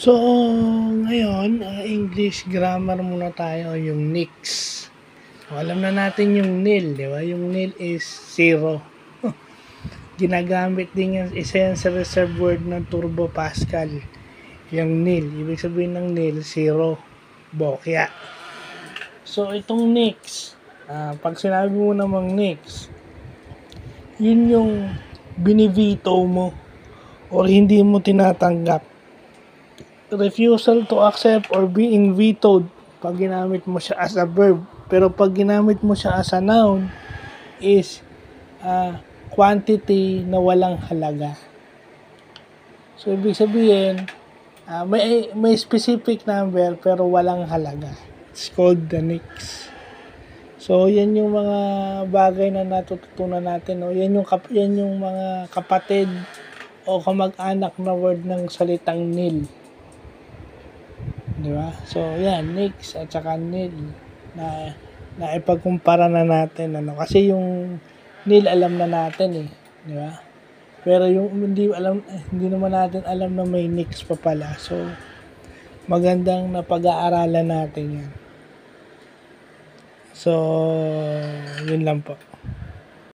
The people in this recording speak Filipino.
So, ngayon, English grammar muna tayo, yung nix. So, alam na natin yung nil, di ba? Yung nil is zero. Ginagamit din yan, isa yan sa reserve word ng Turbo Pascal. Yung nil, ibig sabihin ng nil, zero. Bokya. So, itong nix, pag sinabi mo namang nix, yun yung binivito mo or hindi mo tinatanggap. Refusal to accept or being vetoed pag ginamit mo siya as a verb. Pero pag ginamit mo siya as a noun is quantity na walang halaga. So, ibig sabihin, may specific number pero walang halaga. It's called the nix. So, yan yung mga bagay na natututunan natin. No? Yan yung mga kapatid o kamag-anak na word ng salitang nil. Di ba? So, yan, nix at saka nil na ipagkumpara na natin. Kasi yung nil alam na natin eh. Di ba? Pero yung hindi naman natin alam na may nix pa pala. So, magandang napag-aaralan natin yan. So, yun lang po.